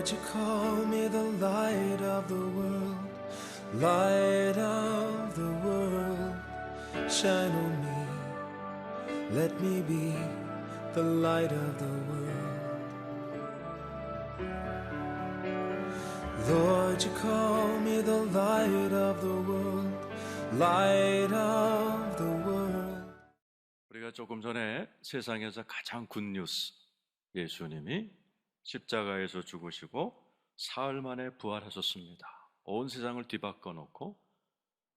Lord, you call me the light of the world, light of the world. Shine on me, let me be the light of the world. Lord, you call me the light of the world, light of the world. 우리가 조금 전에 세상에서 가장 굿뉴스, 예수님이 십자가에서 죽으시고 사흘 만에 부활하셨습니다. 온 세상을 뒤바꿔 놓고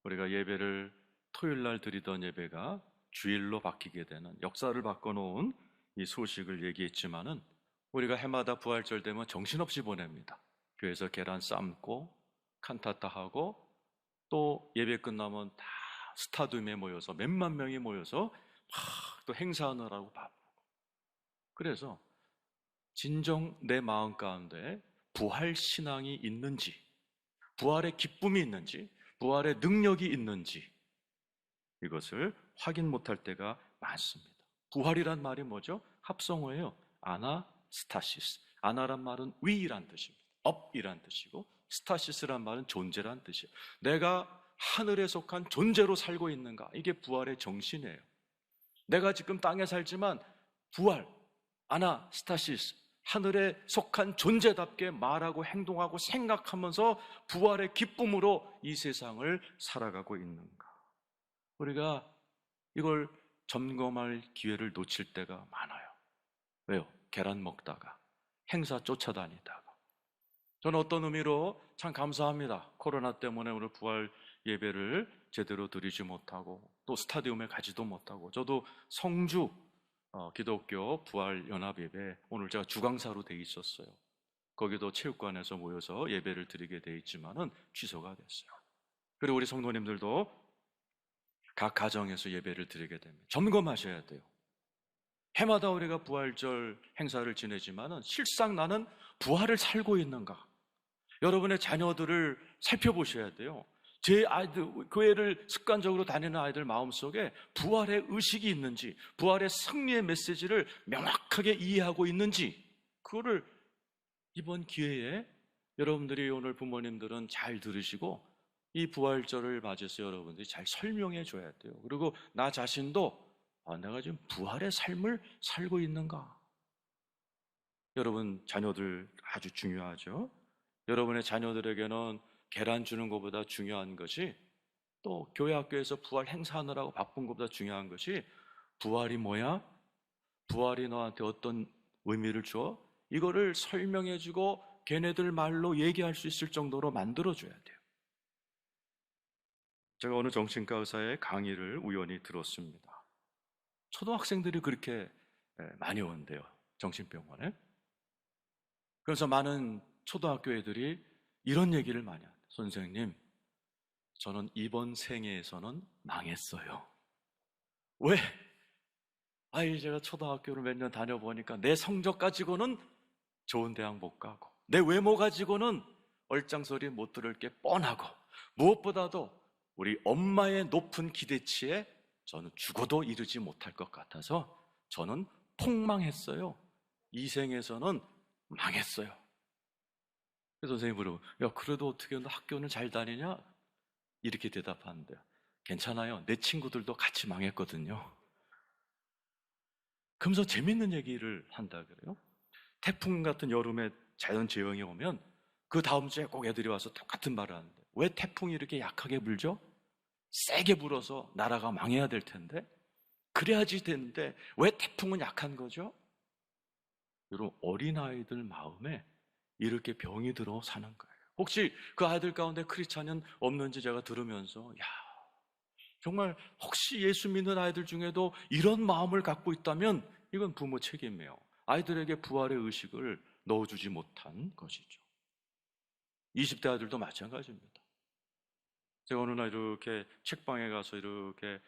우리가 예배를 토요일 날 드리던 예배가 주일로 바뀌게 되는 역사를 바꿔놓은 이 소식을 얘기했지만은 우리가 해마다 부활절 되면 정신없이 보냅니다. 교회에서 계란 삶고 칸타타 하고 또 예배 끝나면 다 스타디움에 모여서 몇만 명이 모여서 막 또 행사하느라고 바쁘고, 그래서 진정 내 마음 가운데 부활 신앙이 있는지, 부활의 기쁨이 있는지, 부활의 능력이 있는지 이것을 확인 못할 때가 많습니다. 부활이란 말이 뭐죠? 합성어예요. 아나스타시스. 아나란 말은 위란 뜻입니다. 업이란 뜻이고, 스타시스란 말은 존재란 뜻이에요. 내가 하늘에 속한 존재로 살고 있는가? 이게 부활의 정신이에요. 내가 지금 땅에 살지만 부활, 아나스타시스, 하늘에 속한 존재답게 말하고 행동하고 생각하면서 부활의 기쁨으로 이 세상을 살아가고 있는가? 우리가 이걸 점검할 기회를 놓칠 때가 많아요. 왜요? 계란 먹다가, 행사 쫓아다니다가. 저는 어떤 의미로 참 감사합니다. 코로나 때문에 오늘 부활 예배를 제대로 드리지 못하고 또 스타디움에 가지도 못하고, 저도 성주 기독교 부활연합예배 오늘 제가 주강사로 돼 있었어요. 거기도 체육관에서 모여서 예배를 드리게 돼 있지만은 취소가 됐어요. 그리고 우리 성도님들도 각 가정에서 예배를 드리게 됩니다. 점검하셔야 돼요. 해마다 우리가 부활절 행사를 지내지만은 실상 나는 부활을 살고 있는가? 여러분의 자녀들을 살펴보셔야 돼요. 제 아이들, 교회를 습관적으로 다니는 아이들 마음속에 부활의 의식이 있는지, 부활의 승리의 메시지를 명확하게 이해하고 있는지, 그거를 이번 기회에 여러분들이, 오늘 부모님들은 잘 들으시고 이 부활절을 맞아서 여러분들이 잘 설명해 줘야 돼요. 그리고 나 자신도 내가 지금 부활의 삶을 살고 있는가? 여러분 자녀들 아주 중요하죠. 여러분의 자녀들에게는 계란 주는 것보다 중요한 것이, 또 교회 학교에서 부활 행사하느라고 바쁜 것보다 중요한 것이, 부활이 뭐야? 부활이 너한테 어떤 의미를 줘? 이거를 설명해주고 걔네들 말로 얘기할 수 있을 정도로 만들어줘야 돼요. 제가 어느 정신과 의사의 강의를 우연히 들었습니다. 초등학생들이 그렇게 많이 온대요, 정신병원에. 그래서 많은 초등학교 애들이 이런 얘기를 많이 합니다. 선생님, 저는 이번 생애에서는 망했어요. 왜? 제가 초등학교를 몇 년 다녀보니까 내 성적 가지고는 좋은 대학 못 가고, 내 외모 가지고는 얼짱소리 못 들을 게 뻔하고, 무엇보다도 우리 엄마의 높은 기대치에 저는 죽어도 이르지 못할 것 같아서 저는 폭망했어요. 이 생에서는 망했어요. 그래서 선생님이 물어보고, 야, 그래도 어떻게 너 학교는 잘 다니냐? 이렇게 대답하는데요. 괜찮아요. 내 친구들도 같이 망했거든요. 그러면서 재밌는 얘기를 한다 그래요. 태풍 같은 여름에 자연 재앙이 오면 그 다음 주에 꼭 애들이 와서 똑같은 말을 하는데, 왜 태풍이 이렇게 약하게 불죠? 세게 불어서 나라가 망해야 될 텐데, 그래야지 되는데 왜 태풍은 약한 거죠? 여러분, 어린아이들 마음에 이렇게 병이 들어 사는 거예요. 혹시 그 아이들 가운데 크리스찬은 없는지 제가 들으면서, 정말 혹시 예수 믿는 아이들 중에도 이런 마음을 갖고 있다면 이건 부모 책임이에요. 아이들에게 부활의 의식을 넣어주지 못한 것이죠. 20대 아이들도 마찬가지입니다. 제가 어느 날 이렇게 책방에 가서 이렇게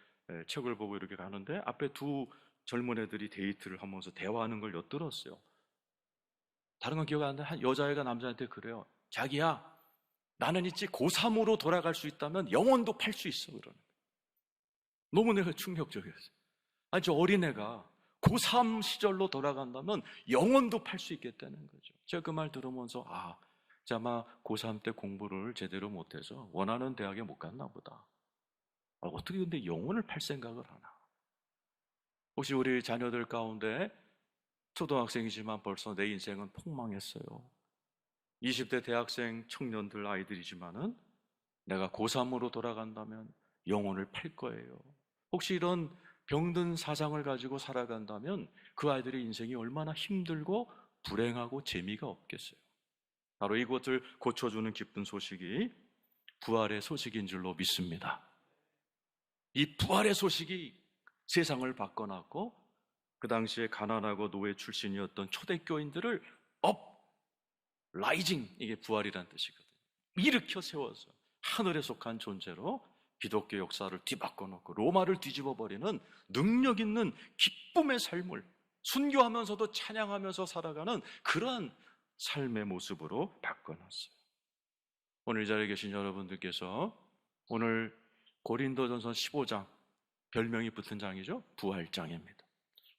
책을 보고 이렇게 가는데, 앞에 두 젊은 애들이 데이트를 하면서 대화하는 걸 엿들었어요. 다른 건 기억 안 나는데 한 여자애가 남자한테 그래요. 자기야, 나는 있지 고3으로 돌아갈 수 있다면 영혼도 팔 수 있어. 그러는 거예요. 너무 내가 충격적이었어요. 저 어린애가 고3 시절로 돌아간다면 영혼도 팔 수 있겠다는 거죠. 제가 그 말 들으면서 아마 고3 때 공부를 제대로 못해서 원하는 대학에 못 갔나 보다. 어떻게 근데 영혼을 팔 생각을 하나? 혹시 우리 자녀들 가운데 초등학생이지만 벌써 내 인생은 폭망했어요. 20대 대학생 청년들 아이들이지만은 내가 고3으로 돌아간다면 영혼을 팔 거예요. 혹시 이런 병든 사상을 가지고 살아간다면 그 아이들의 인생이 얼마나 힘들고 불행하고 재미가 없겠어요. 바로 이것을 고쳐주는 기쁜 소식이 부활의 소식인 줄로 믿습니다. 이 부활의 소식이 세상을 바꿔놨고 그 당시에 가난하고 노예 출신이었던 초대교인들을 라이징, 이게 부활이란 뜻이거든요. 일으켜 세워서 하늘에 속한 존재로 기독교 역사를 뒤바꿔 놓고 로마를 뒤집어 버리는 능력 있는 기쁨의 삶을 순교하면서도 찬양하면서 살아가는 그러한 삶의 모습으로 바꿔놨어요. 오늘 이 자리에 계신 여러분들께서 오늘 고린도전서 15장, 별명이 붙은 장이죠. 부활장입니다.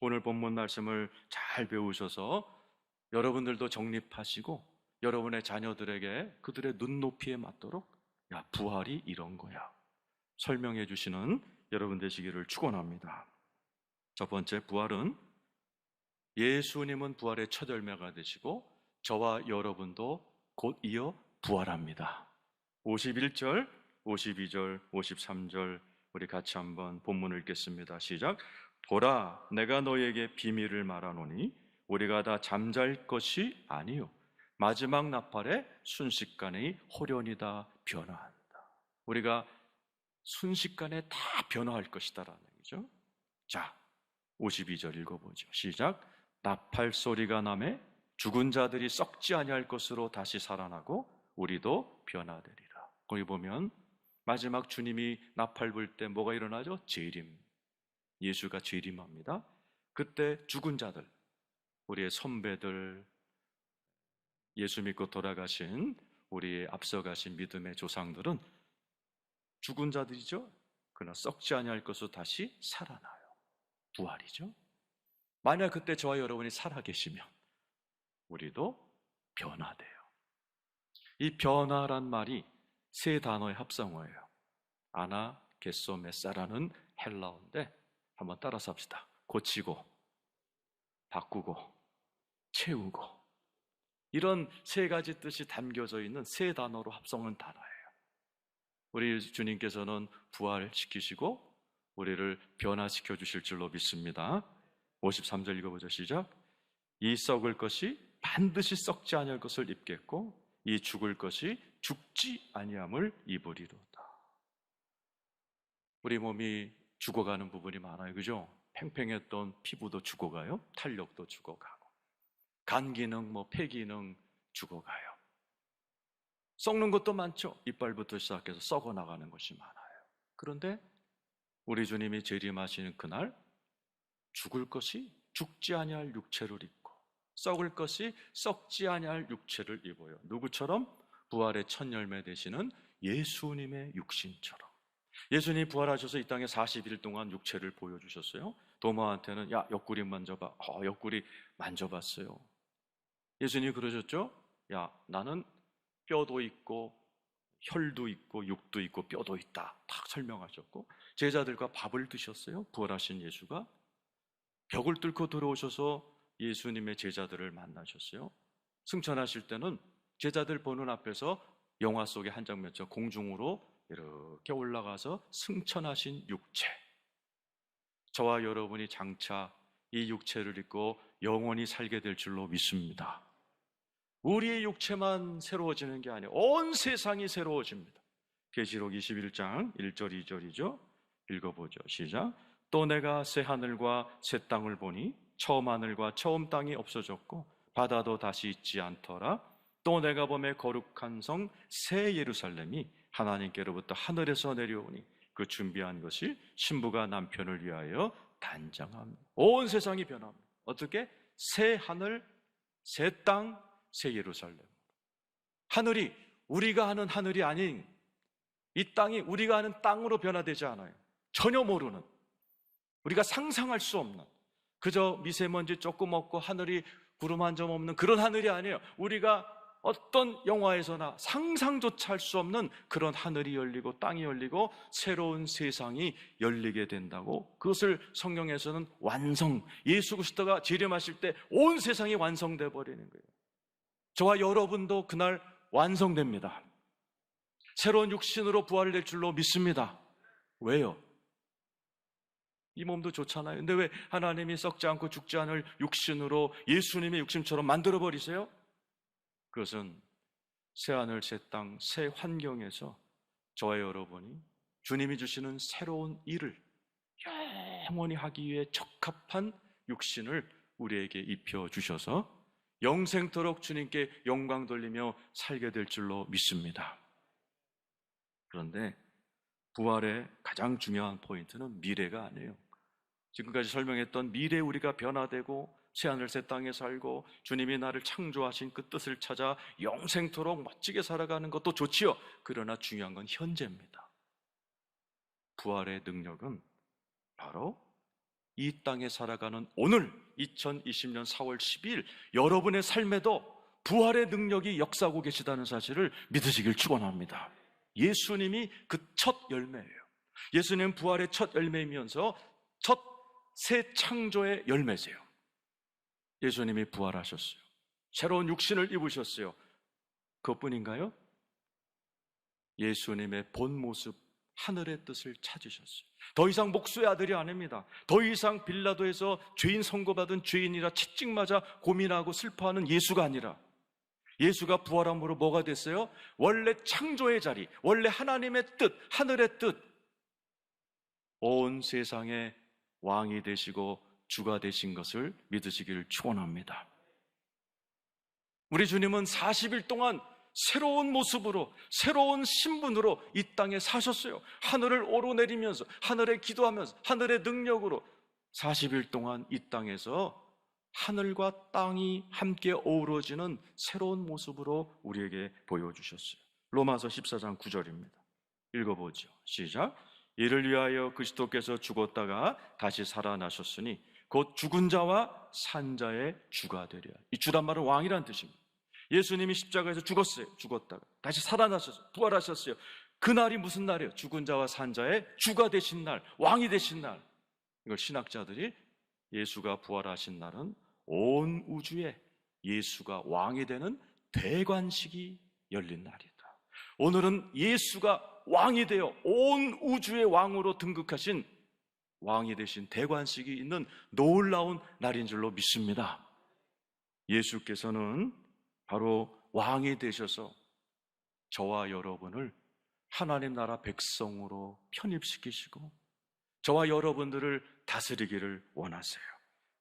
오늘 본문 말씀을 잘 배우셔서 여러분들도 정립하시고 여러분의 자녀들에게 그들의 눈높이에 맞도록 부활이 이런 거야 설명해 주시는 여러분 되시기를 축원합니다. 첫 번째, 부활은 예수님은 부활의 첫 열매가 되시고 저와 여러분도 곧 이어 부활합니다. 51절, 52절, 53절 우리 같이 한번 본문을 읽겠습니다. 시작. 보라, 내가 너에게 비밀을 말하노니 우리가 다 잠잘 것이 아니요 마지막 나팔에 순식간에 호련이다 변화한다. 우리가 순식간에 다 변화할 것이다라는 얘기죠. 자, 52절 읽어보죠. 시작. 나팔 소리가 나매 죽은 자들이 썩지 아니할 것으로 다시 살아나고 우리도 변화되리라. 거기 보면 마지막 주님이 나팔 불 때 뭐가 일어나죠? 재림. 예수가 재림합니다. 그때 죽은 자들, 우리의 선배들, 예수 믿고 돌아가신 우리의 앞서가신 믿음의 조상들은 죽은 자들이죠. 그러나 썩지 아니할 것으로 다시 살아나요. 부활이죠. 만약 그때 저와 여러분이 살아계시면 우리도 변화돼요. 이 변화란 말이 세 단어의 합성어예요. 아나, 게소, 메사라는 헬라어인데 한번 따라서 합시다. 고치고, 바꾸고, 채우고, 이런 세 가지 뜻이 담겨져 있는 세 단어로 합성한 단어예요. 우리 주님께서는 부활시키시고 우리를 변화시켜 주실 줄로 믿습니다. 53절 읽어보죠. 시작. 이 썩을 것이 반드시 썩지 아니할 것을 입겠고 이 죽을 것이 죽지 아니함을 입으리로다. 우리 몸이 죽어가는 부분이 많아요. 그죠? 팽팽했던 피부도 죽어가요. 탄력도 죽어가고 간 기능, 폐 기능 죽어가요. 썩는 것도 많죠. 이빨부터 시작해서 썩어 나가는 것이 많아요. 그런데 우리 주님이 재림하시는 그날 죽을 것이 죽지 아니할 육체를 입고 썩을 것이 썩지 아니할 육체를 입어요. 누구처럼? 부활의 첫 열매 되시는 예수님의 육신처럼. 예수님이 부활하셔서 이 땅에 40일 동안 육체를 보여주셨어요. 도마한테는 야, 옆구리 만져봐. 옆구리 만져봤어요. 예수님이 그러셨죠? 야, 나는 뼈도 있고 혈도 있고 육도 있고 뼈도 있다. 딱 설명하셨고 제자들과 밥을 드셨어요. 부활하신 예수가 벽을 뚫고 들어오셔서 예수님의 제자들을 만나셨어요. 승천하실 때는 제자들 보는 앞에서 영화 속의 한 장면처럼 공중으로 이렇게 올라가서 승천하신 육체, 저와 여러분이 장차 이 육체를 입고 영원히 살게 될 줄로 믿습니다. 우리의 육체만 새로워지는 게 아니에요. 온 세상이 새로워집니다. 계시록 21장 1절 2절이죠. 읽어보죠. 시작. 또 내가 새 하늘과 새 땅을 보니 처음 하늘과 처음 땅이 없어졌고 바다도 다시 있지 않더라. 또 내가 보매 거룩한 성 새 예루살렘이 하나님께로부터 하늘에서 내려오니 그 준비한 것이 신부가 남편을 위하여 단장합니다. 온 세상이 변합니다. 어떻게? 새 하늘, 새 땅, 새 예루살렘. 하늘이 우리가 아는 하늘이 아닌 이 땅이 우리가 아는 땅으로 변화되지 않아요. 전혀 모르는, 우리가 상상할 수 없는 그저 미세먼지 조금 없고 하늘이 구름 한 점 없는 그런 하늘이 아니에요. 우리가 어떤 영화에서나 상상조차 할 수 없는 그런 하늘이 열리고 땅이 열리고 새로운 세상이 열리게 된다고, 그것을 성경에서는 완성, 예수 그리스도가 재림하실 때 온 세상이 완성돼 버리는 거예요. 저와 여러분도 그날 완성됩니다. 새로운 육신으로 부활될 줄로 믿습니다. 왜요? 이 몸도 좋잖아요. 근데 왜 하나님이 썩지 않고 죽지 않을 육신으로 예수님의 육신처럼 만들어버리세요? 그것은 새하늘, 새 땅, 새 환경에서 저와 여러분이 주님이 주시는 새로운 일을 영원히 하기 위해 적합한 육신을 우리에게 입혀주셔서 영생토록 주님께 영광 돌리며 살게 될 줄로 믿습니다. 그런데 부활의 가장 중요한 포인트는 미래가 아니에요. 지금까지 설명했던 미래 우리가 변화되고 새하늘 새 땅에 살고 주님이 나를 창조하신 그 뜻을 찾아 영생토록 멋지게 살아가는 것도 좋지요. 그러나 중요한 건 현재입니다. 부활의 능력은 바로 이 땅에 살아가는 오늘 2020년 4월 12일 여러분의 삶에도 부활의 능력이 역사하고 계시다는 사실을 믿으시길 축원합니다. 예수님이 그 첫 열매예요. 예수님은 부활의 첫 열매이면서 첫 새 창조의 열매세요. 예수님이 부활하셨어요. 새로운 육신을 입으셨어요. 그것뿐인가요? 예수님의 본 모습, 하늘의 뜻을 찾으셨어요. 더 이상 목수의 아들이 아닙니다. 더 이상 빌라도에서 죄인 선고받은 죄인이라 채찍맞아 고민하고 슬퍼하는 예수가 아니라 예수가 부활함으로 뭐가 됐어요? 원래 창조의 자리, 원래 하나님의 뜻, 하늘의 뜻, 온 세상의 왕이 되시고 주가 되신 것을 믿으시기를 축원합니다. 우리 주님은 40일 동안 새로운 모습으로, 새로운 신분으로 이 땅에 사셨어요. 하늘을 오르내리면서, 하늘에 기도하면서, 하늘의 능력으로 40일 동안 이 땅에서 하늘과 땅이 함께 어우러지는 새로운 모습으로 우리에게 보여주셨어요. 로마서 14장 9절입니다. 읽어보죠. 시작. 이를 위하여 그리스도께서 죽었다가 다시 살아나셨으니 곧 죽은 자와 산 자의 주가 되려. 이 주란 말은 왕이란 뜻입니다. 예수님이 십자가에서 죽었다가 다시 살아나셨어요. 부활하셨어요. 그날이 무슨 날이에요? 죽은 자와 산 자의 주가 되신 날, 왕이 되신 날. 이걸 신학자들이 예수가 부활하신 날은 온 우주에 예수가 왕이 되는 대관식이 열린 날이다. 오늘은 예수가 왕이 되어 온 우주의 왕으로 등극하신 왕이 되신 대관식이 있는 놀라운 날인 줄로 믿습니다. 예수께서는 바로 왕이 되셔서 저와 여러분을 하나님 나라 백성으로 편입시키시고 저와 여러분들을 다스리기를 원하세요.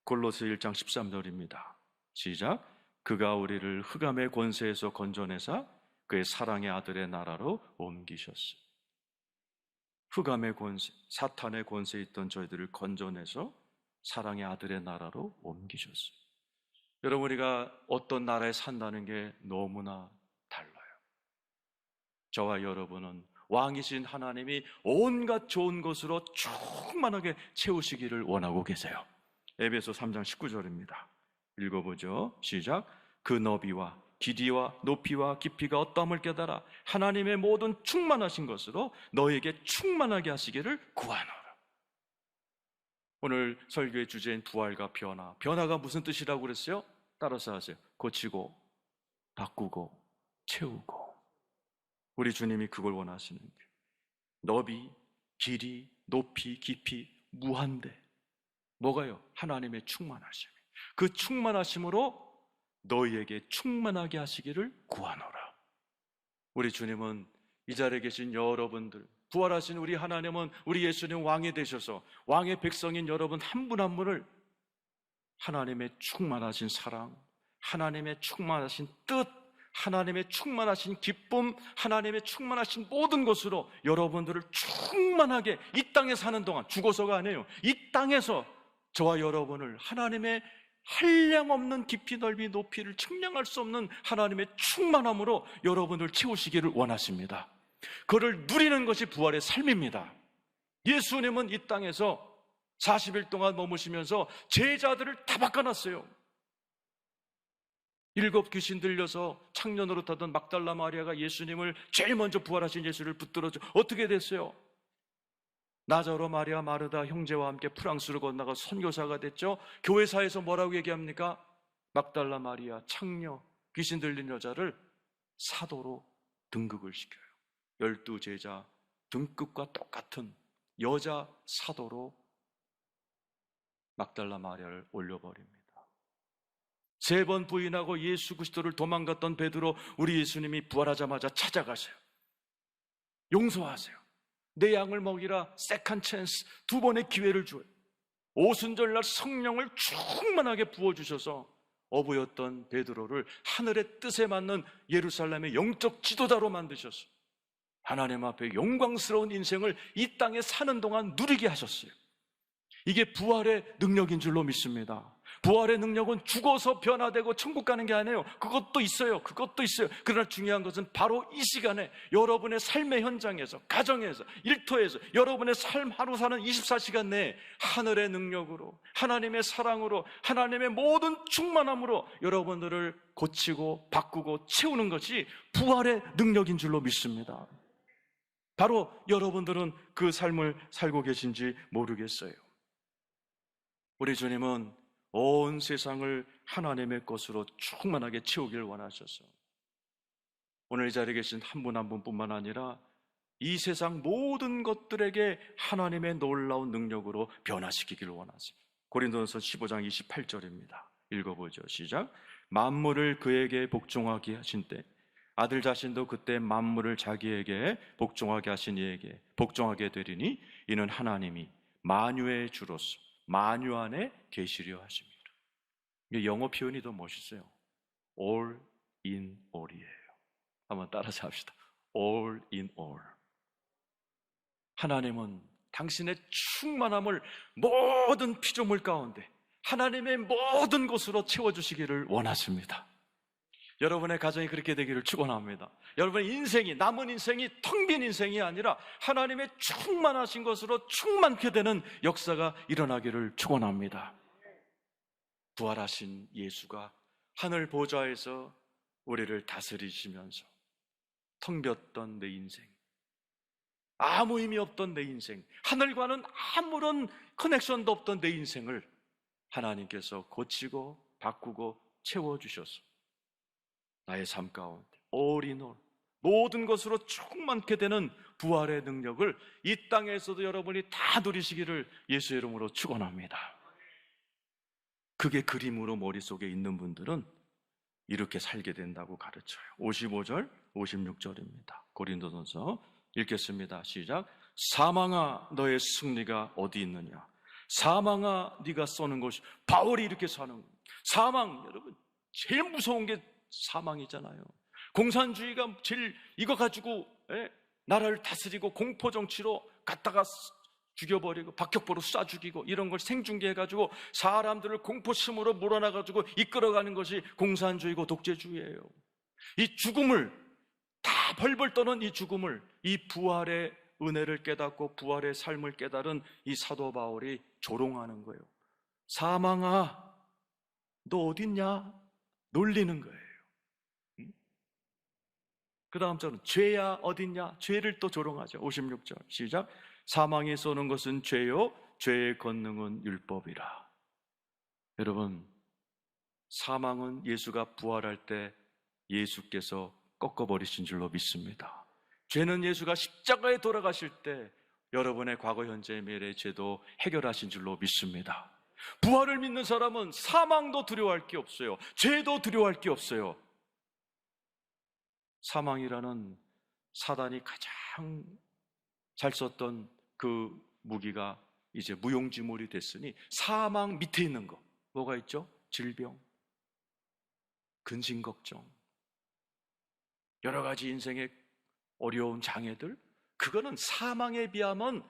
골로새 1장 13절입니다. 시작. 그가 우리를 흑암의 권세에서 건져내사 그의 사랑의 아들의 나라로 옮기셨어요. 흑암의 권세, 사탄의 권세에 있던 저희들을 건져내서 사랑의 아들의 나라로 옮기셨어요. 여러분, 우리가 어떤 나라에 산다는 게 너무나 달라요. 저와 여러분은 왕이신 하나님이 온갖 좋은 것으로 충만하게 채우시기를 원하고 계세요. 에베소 3장 19절입니다. 읽어보죠. 시작. 그 너비와 길이와 높이와 깊이가 어떠함을 깨달아 하나님의 모든 충만하신 것으로 너에게 충만하게 하시기를 구하노라. 오늘 설교의 주제인 부활과 변화. 변화가 무슨 뜻이라고 그랬어요? 따라서 하세요. 고치고, 바꾸고, 채우고. 우리 주님이 그걸 원하시는 거예요. 너비, 길이, 높이, 깊이, 무한대. 뭐가요? 하나님의 충만하심. 그 충만하심으로 너희에게 충만하게 하시기를 구하노라. 우리 주님은 이 자리에 계신 여러분들, 부활하신 우리 하나님은 우리 예수님 왕이 되셔서 왕의 백성인 여러분 한 분 한 분을 하나님의 충만하신 사랑, 하나님의 충만하신 뜻, 하나님의 충만하신 기쁨, 하나님의 충만하신 모든 것으로 여러분들을 충만하게 이 땅에 사는 동안, 죽어서가 아니에요, 이 땅에서 저와 여러분을 하나님의 한량없는 깊이 넓이 높이를 측량할 수 없는 하나님의 충만함으로 여러분을 채우시기를 원하십니다. 그를 누리는 것이 부활의 삶입니다. 예수님은 이 땅에서 40일 동안 머무시면서 제자들을 다 바꿔놨어요. 7 귀신 들려서 창년으로 타던 막달라 마리아가 예수님을 제일 먼저 부활하신 예수를 붙들어줘. 어떻게 됐어요? 나자로, 마리아, 마르다 형제와 함께 프랑스로 건너가 선교사가 됐죠. 교회사에서 뭐라고 얘기합니까? 막달라 마리아, 창녀, 귀신 들린 여자를 사도로 등극을 시켜요. 12 제자 등급과 똑같은 여자 사도로 막달라 마리아를 올려버립니다. 3번 부인하고 예수 그리스도를 도망갔던 베드로, 우리 예수님이 부활하자마자 찾아가세요. 용서하세요. 내 양을 먹이라, 세컨 찬스, 2번의 기회를 줘요. 오순절날 성령을 충만하게 부어주셔서 어부였던 베드로를 하늘의 뜻에 맞는 예루살렘의 영적 지도자로 만드셨어요. 하나님 앞에 영광스러운 인생을 이 땅에 사는 동안 누리게 하셨어요. 이게 부활의 능력인 줄로 믿습니다. 부활의 능력은 죽어서 변화되고 천국 가는 게 아니에요. 그것도 있어요. 그러나 중요한 것은 바로 이 시간에 여러분의 삶의 현장에서, 가정에서, 일터에서 여러분의 삶 하루 사는 24시간 내에 하늘의 능력으로, 하나님의 사랑으로, 하나님의 모든 충만함으로 여러분들을 고치고 바꾸고 채우는 것이 부활의 능력인 줄로 믿습니다. 바로 여러분들은 그 삶을 살고 계신지 모르겠어요. 우리 주님은 온 세상을 하나님의 것으로 충만하게 채우기를 원하셔서 오늘 이 자리에 계신 한 분 한 분뿐만 아니라 이 세상 모든 것들에게 하나님의 놀라운 능력으로 변화시키기를 원하세요. 고린도전서 15장 28절입니다. 읽어보죠. 시작. 만물을 그에게 복종하게 하신 때 아들 자신도 그때 만물을 자기에게 복종하게 하신 이에게 복종하게 되리니 이는 하나님이 만유의 주로서 만유 안에 계시려 하십니다. 이게 영어 표현이 더 멋있어요. All in all이에요. 한번 따라서 합시다. All in all. 하나님은 당신의 충만함을 모든 피조물 가운데 하나님의 모든 것으로 채워주시기를 원하십니다. 여러분의 가정이 그렇게 되기를 축원합니다. 여러분의 인생이, 남은 인생이 텅 빈 인생이 아니라 하나님의 충만하신 것으로 충만케 되는 역사가 일어나기를 축원합니다. 부활하신 예수가 하늘 보좌에서 우리를 다스리시면서 텅 볐던 내 인생, 아무 의미 없던 내 인생, 하늘과는 아무런 커넥션도 없던 내 인생을 하나님께서 고치고 바꾸고 채워주셔서 나의 삶 가운데 all in all, 모든 것으로 충만케 되는 부활의 능력을 이 땅에서도 여러분이 다 누리시기를 예수의 이름으로 축원합니다. 그게 그림으로 머릿속에 있는 분들은 이렇게 살게 된다고 가르쳐요. 55절, 56절입니다. 고린도전서 읽겠습니다. 시작. 사망아 너의 승리가 어디 있느냐? 사망아 네가 쏘는 것이, 바울이 이렇게 사는 거예요. 사망, 여러분 제일 무서운 게 사망이잖아요. 공산주의가 제일 이거 가지고 나라를 다스리고 공포정치로 갖다가 죽여버리고 박격포로 쏴 죽이고 이런 걸 생중계해가지고 사람들을 공포심으로 몰아놔가지고 이끌어가는 것이 공산주의고 독재주의예요. 이 죽음을 다 벌벌 떠는 이 죽음을, 이 부활의 은혜를 깨닫고 부활의 삶을 깨달은 이 사도 바울이 조롱하는 거예요. 사망아 너 어딨냐? 놀리는 거예요. 그 다음 절은 죄야 어딨냐? 죄를 또 조롱하죠. 56절 시작. 사망이 쏘는 것은 죄요 죄의 권능은 율법이라. 여러분, 사망은 예수가 부활할 때 예수께서 꺾어버리신 줄로 믿습니다. 죄는 예수가 십자가에 돌아가실 때 여러분의 과거, 현재, 미래의 죄도 해결하신 줄로 믿습니다. 부활을 믿는 사람은 사망도 두려워할 게 없어요. 죄도 두려워할 게 없어요. 사망이라는 사단이 가장 잘 썼던 그 무기가 이제 무용지물이 됐으니 사망 밑에 있는 거 뭐가 있죠? 질병, 근심 걱정, 여러 가지 인생의 어려운 장애들, 그거는 사망에 비하면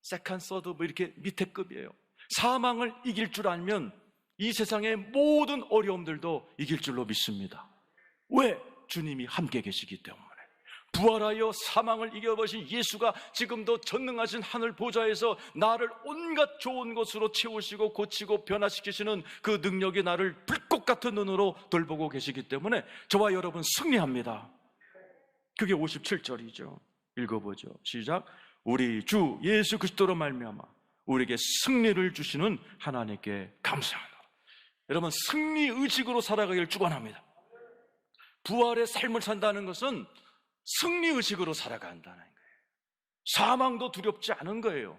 세컨, 서드 뭐 이렇게 밑에 급이에요. 사망을 이길 줄 알면 이 세상의 모든 어려움들도 이길 줄로 믿습니다. 왜? 주님이 함께 계시기 때문에. 부활하여 사망을 이겨버리신 예수가 지금도 전능하신 하늘 보좌에서 나를 온갖 좋은 것으로 채우시고 고치고 변화시키시는 그 능력이 나를 불꽃 같은 눈으로 돌보고 계시기 때문에 저와 여러분 승리합니다. 그게 57절이죠. 읽어보죠. 시작. 우리 주 예수 그리스도로 말미암아 우리에게 승리를 주시는 하나님께 감사하노라. 여러분, 승리 의식으로 살아가길 축원합니다. 부활의 삶을 산다는 것은 승리 의식으로 살아간다는 거예요. 사망도 두렵지 않은 거예요.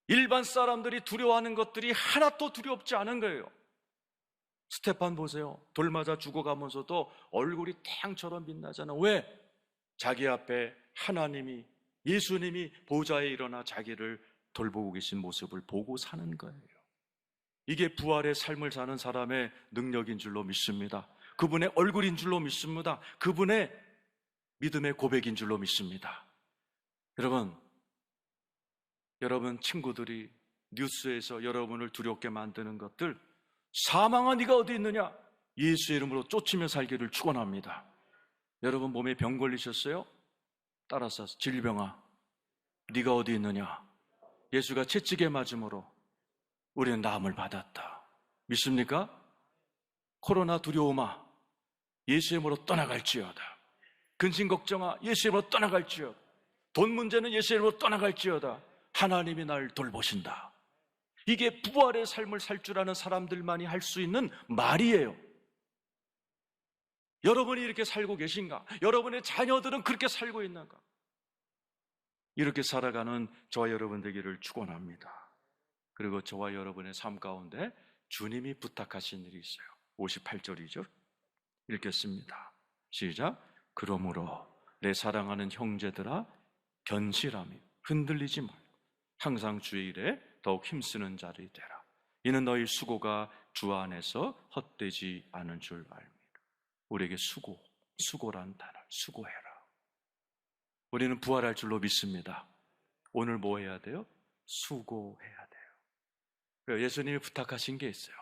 일반 사람들이 두려워하는 것들이 하나도 두렵지 않은 거예요. 스테판 보세요. 돌 맞아 죽어가면서도 얼굴이 태양처럼 빛나잖아. 왜? 자기 앞에 하나님이, 예수님이 보좌에 일어나 자기를 돌보고 계신 모습을 보고 사는 거예요. 이게 부활의 삶을 사는 사람의 능력인 줄로 믿습니다. 그분의 얼굴인 줄로 믿습니다. 그분의 믿음의 고백인 줄로 믿습니다. 여러분 친구들이 뉴스에서 여러분을 두렵게 만드는 것들, 사망아 네가 어디 있느냐, 예수의 이름으로 쫓으며 살기를 축원합니다. 여러분 몸에 병 걸리셨어요? 따라서 질병아 네가 어디 있느냐, 예수가 채찍에 맞음으로 우리는 나음을 받았다. 믿습니까? 코로나 두려움아 예수의 이름으로 떠나갈지어다. 근심 걱정아 예수의 이름으로 떠나갈지어다. 돈 문제는 예수의 이름으로 떠나갈지어다. 하나님이 날 돌보신다. 이게 부활의 삶을 살 줄 아는 사람들만이 할 수 있는 말이에요. 여러분이 이렇게 살고 계신가? 여러분의 자녀들은 그렇게 살고 있는가? 이렇게 살아가는 저와 여러분 되기를 축원합니다. 그리고 저와 여러분의 삶 가운데 주님이 부탁하신 일이 있어요. 58절이죠. 읽겠습니다. 시작. 그러므로 내 사랑하는 형제들아 견실함이 흔들리지 말고 항상 주의 일에 더욱 힘쓰는 자들이 되라. 이는 너희 수고가 주 안에서 헛되지 않은 줄 압니다. 우리에게 수고란 단어, 수고해라. 우리는 부활할 줄로 믿습니다. 오늘 뭐 해야 돼요? 수고해야 돼요. 예수님이 부탁하신 게 있어요.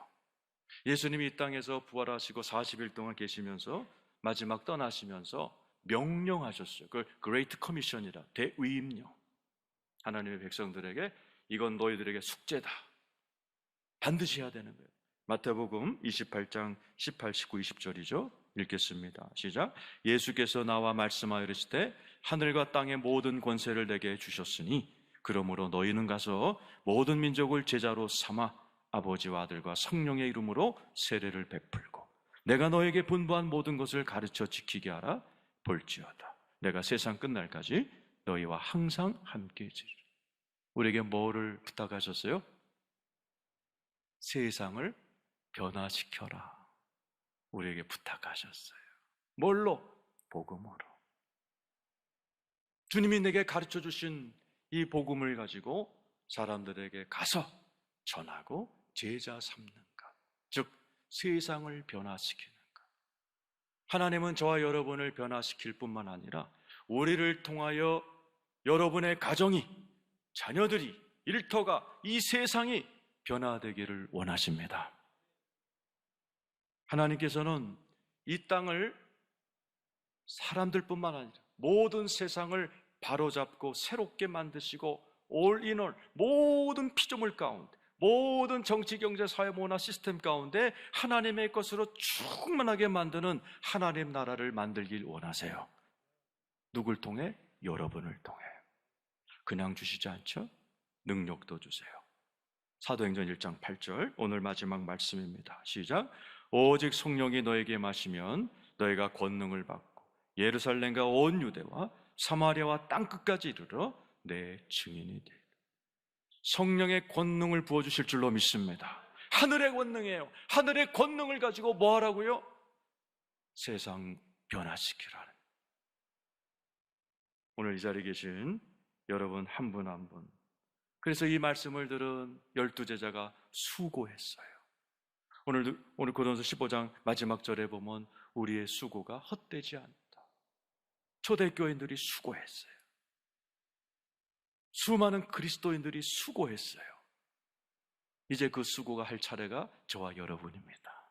예수님이 이 땅에서 부활하시고 40일 동안 계시면서 마지막 떠나시면서 명령하셨어요. 그걸 그레이트 커미션이라, 대위임령. 하나님의 백성들에게 이건 너희들에게 숙제다. 반드시 해야 되는 거예요. 마태복음 28장 18, 19, 20절이죠. 읽겠습니다. 시작. 예수께서 나와 말씀하여 이르시되 하늘과 땅의 모든 권세를 내게 주셨으니 그러므로 너희는 가서 모든 민족을 제자로 삼아 아버지와 아들과 성령의 이름으로 세례를 베풀고 내가 너에게 분부한 모든 것을 가르쳐 지키게 하라. 볼지어다 내가 세상 끝날까지 너희와 항상 함께 있으리라. 우리에게 뭐를 부탁하셨어요? 세상을 변화시켜라. 우리에게 부탁하셨어요. 뭘로? 복음으로. 주님이 내게 가르쳐 주신 이 복음을 가지고 사람들에게 가서 전하고 제자 삼는 것, 즉 세상을 변화시키는 것. 하나님은 저와 여러분을 변화시킬 뿐만 아니라 우리를 통하여 여러분의 가정이, 자녀들이, 일터가, 이 세상이 변화되기를 원하십니다. 하나님께서는 이 땅을 사람들뿐만 아니라 모든 세상을 바로잡고 새롭게 만드시고 올인원 모든 피조물 가운데, 모든 정치, 경제, 사회, 문화 시스템 가운데 하나님의 것으로 충만하게 만드는 하나님 나라를 만들길 원하세요. 누굴 통해? 여러분을 통해. 그냥 주시지 않죠? 능력도 주세요. 사도행전 1장 8절 오늘 마지막 말씀입니다. 시작. 오직 성령이 너에게 마시면 너희가 권능을 받고 예루살렘과 온 유대와 사마리아와 땅끝까지 이르러 내 증인이 되리라. 성령의 권능을 부어주실 줄로 믿습니다. 하늘의 권능이에요. 하늘의 권능을 가지고 뭐 하라고요? 세상 변화시키라는. 오늘 이 자리에 계신 여러분 한 분 한 분, 그래서 이 말씀을 들은 12제자가 수고했어요. 오늘 고린도서 15장 마지막 절에 보면 우리의 수고가 헛되지 않다. 초대교인들이 수고했어요. 수많은 그리스도인들이 수고했어요. 이제 그 수고가 할 차례가 저와 여러분입니다.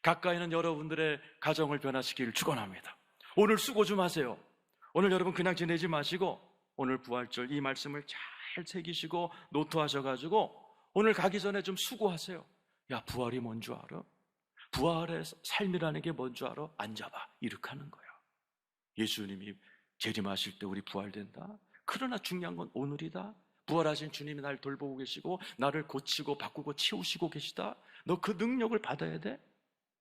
가까이 있는 여러분들의 가정을 변화시키기를 축원합니다. 오늘 수고 좀 하세요. 오늘 여러분 그냥 지내지 마시고 오늘 부활절 이 말씀을 잘 새기시고 노트하셔가지고 오늘 가기 전에 좀 수고하세요. 야, 부활이 뭔 줄 알아? 부활의 삶이라는 게 뭔 줄 알아? 앉아봐. 이렇게 하는 거야. 예수님이 재림하실 때 우리 부활된다. 그러나 중요한 건 오늘이다. 부활하신 주님이 날 돌보고 계시고 나를 고치고 바꾸고 치우시고 계시다. 너 그 능력을 받아야 돼.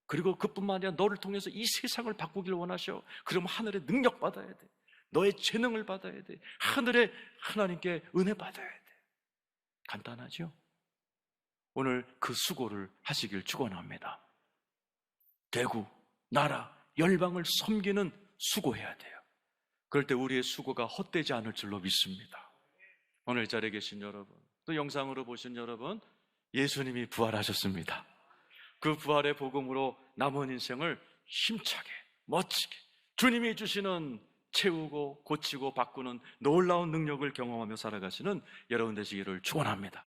그리고 그뿐만 아니라 너를 통해서 이 세상을 바꾸길 원하셔. 그럼 하늘의 능력 받아야 돼. 너의 재능을 받아야 돼. 하늘의 하나님께 은혜 받아야 돼. 간단하죠? 오늘 그 수고를 하시길 축원합니다. 대구, 나라, 열방을 섬기는 수고해야 돼요. 그럴 때 우리의 수고가 헛되지 않을 줄로 믿습니다. 오늘 이 자리에 계신 여러분, 또 영상으로 보신 여러분, 예수님이 부활하셨습니다. 그 부활의 복음으로 남은 인생을 힘차게, 멋지게 주님이 주시는 채우고 고치고 바꾸는 놀라운 능력을 경험하며 살아가시는 여러분 되시기를 축원합니다.